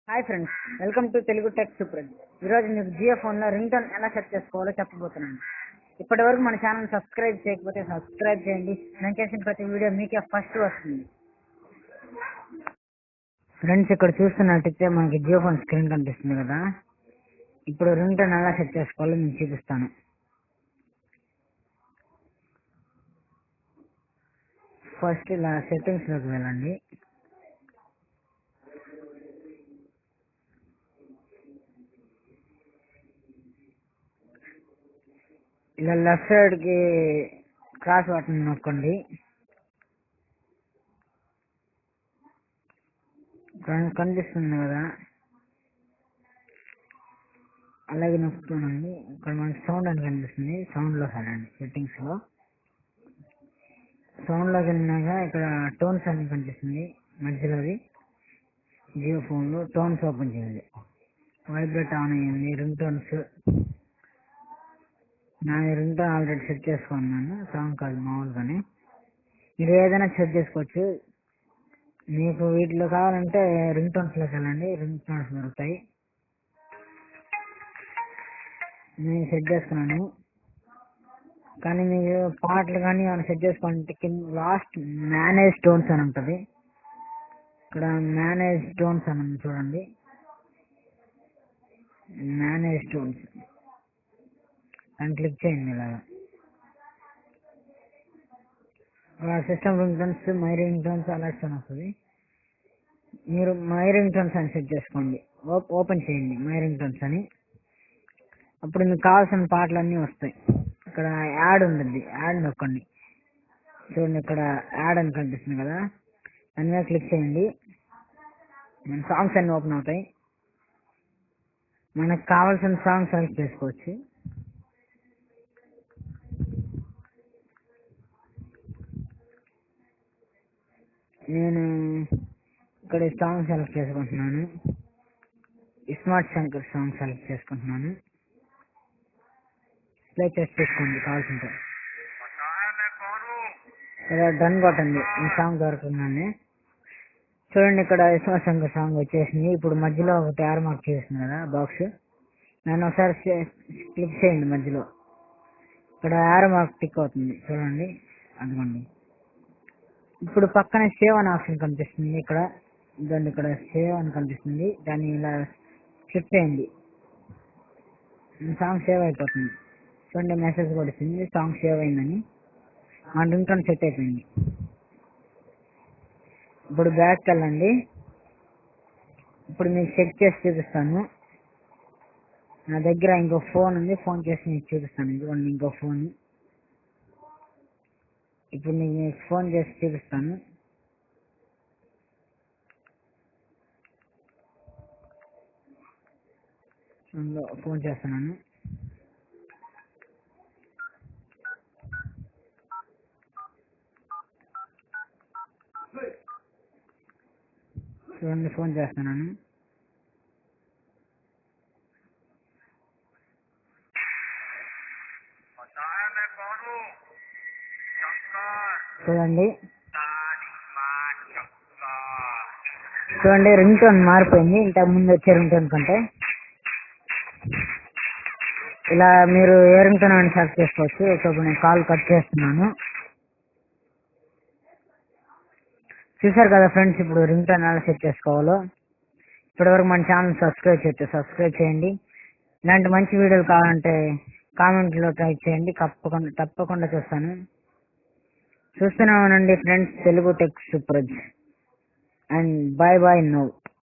Hi friends, welcome to Telugu tech సూప్రజ్. ఈరోజు మీకు జియో ఫోన్లో రింగ్టోన్ ఎలా సెట్ చేసుకోవాలో చెప్పబోతున్నాను. ఇప్పటి వరకు మన ఛానల్ సబ్స్క్రైబ్ చేయకపోతే సబ్స్క్రైబ్ చేయండి. నేను చేసిన ప్రతి వీడియో మీకే ఫస్ట్ వస్తుంది. ఫ్రెండ్స్, ఇక్కడ చూస్తున్నట్టయితే మనకి జియో ఫోన్ స్క్రీన్ కనిపిస్తుంది కదా. ఇప్పుడు రింగ్టోన్ ఎలా సెట్ చేసుకోవాలో మీకు చూపిస్తాను. ఫస్ట్ ఇలా సెట్టింగ్స్లోకి వెళ్ళండి. ఇలా లెఫ్ట్ సైడ్కి క్రాస్ బటన్ నొక్కండి. కనిపిస్తుంది కదా, అలాగే నొక్కుతానండి. ఇక్కడ మనకి సౌండ్ అని కనిపిస్తుంది, సౌండ్లో వెళ్ళండి. సెట్టింగ్స్లో సౌండ్లోకి వెళ్ళినాక ఇక్కడ టోన్స్ అని కనిపిస్తుంది మధ్యలోది. జియో ఫోన్లో టోన్స్ ఓపెన్ చేయండి. వైబ్రేట్ ఆన్ అయ్యింది. రింగ్ టోన్స్ నా రింగ్ టోన్ ఆల్రెడీ సెట్ చేసుకున్నాను, సాంగ్ కాదు మామూలుగానే. మీరు ఏదైనా సెట్ చేసుకోవచ్చు. మీకు వీటిలో కావాలంటే రింగ్ టోన్స్లోకి వెళ్ళండి, రింగ్ టోన్స్ దొరుకుతాయి. నేను సెట్ చేసుకున్నాను. కానీ మీరు పాటలు కానీ ఏమైనా సెట్ చేసుకోవాలంటే కింద లాస్ట్ మేనేజ్ టోన్స్ అని ఉంటుంది. ఇక్కడ మేనేజ్ టోన్స్ అని ఉంది చూడండి. మేనేజ్ టోన్స్ అని క్లిక్ చేయండి. ఇలాగా system ring tones, my ring tones alerts అని వస్తుంది. మీరు మై రింగ్ టోన్స్ అని సెట్ చేసుకోండి. ఓపెన్ చేయండి మై రింగ్ టోన్స్ అని. అప్పుడు మీకు కావాల్సిన పాటలు అన్నీ వస్తాయి. ఇక్కడ యాడ్ ఉంటుంది, యాడ్ నొక్కండి. చూడండి, ఇక్కడ యాడ్ అని కనిపిస్తుంది కదా, దాని మీద క్లిక్ చేయండి. మన సాంగ్స్ అన్నీ ఓపెన్ అవుతాయి. మనకు కావాల్సిన సాంగ్ సెలెక్ట్ చేసుకోవచ్చు. నేను ఇక్కడ సాంగ్ సెలెక్ట్ చేసుకుంటున్నాను. స్మార్ట్ శంకర్ సాంగ్ సెలెక్ట్ చేసుకుంటున్నాను. ప్లే చేసి తీసుకోండి కావాల్సింటే. ఇక్కడ డన్ కొట్టండి. ఈ సాంగ్ దొరుకుతుందండి. చూడండి, ఇక్కడ స్మార్ట్ శంకర్ సాంగ్ వచ్చేసింది. ఇప్పుడు మధ్యలో ఒక యారో మార్క్ చేస్తుంది కదా బాక్స్, దాన్ని ఒకసారి క్లిక్ చేయండి. మధ్యలో ఇక్కడ యారో మార్క్ టిక్ అవుతుంది చూడండి, అదిగోండి. ఇప్పుడు పక్కన సేవ్ అనే ఆప్షన్ కనిపిస్తుంది. ఇక్కడ ఇదండి, ఇక్కడ సేవ్ అని కనిపిస్తుంది. దాన్ని ఇలా క్లిక్ చేయండి. సాంగ్ సేవ్ అయిపోతుంది. చూడండి, మెసేజ్ కూడా వచ్చింది, సాంగ్ సేవ్ అయిందని. మా రింగ్ టోన్ సెట్ అయిపోయింది. ఇప్పుడు బ్యాక్కి వెళ్ళండి. ఇప్పుడు మీకు చెక్ చేసి చూపిస్తాను. నా దగ్గర ఇంకో ఫోన్ ఉంది, ఫోన్ చేసి మీకు చూపిస్తాను. ఇదిగోండి ఇంకో ఫోన్. ఇప్పుడు మీకు ఫోన్ చేసి చూపిస్తాను. ఫోన్ చేస్తున్నాను. చూడండి, ఫోన్ చేస్తున్నాను. చూడండి చూడండి రింగ్ టోన్ మారిపోయింది ఇంతకు ముందు వచ్చే రింగ్ టోన్ కంటే. ఇలా మీరు ఏ రింగ్ టోన్ అని సెలెక్ట్ చేసుకోవచ్చు. ఇప్పుడు నేను కాల్ కట్ చేస్తున్నాను. చూసారు కదా ఫ్రెండ్స్, ఇప్పుడు రింగ్ టోన్ ఎలా సెట్ చేసుకోవాలో. ఇప్పటివరకు మన ఛానల్ సబ్స్క్రైబ్ చేస్తే సబ్స్క్రైబ్ చేయండి. ఇలాంటి మంచి వీడియోలు కావాలంటే కామెంట్లో టైప్ చేయండి, తప్పకుండా చూస్తాను. చూస్తూనే ఉండండి ఫ్రెండ్స్, తెలుగు టెక్ సూప్రజ్. And bye bye now.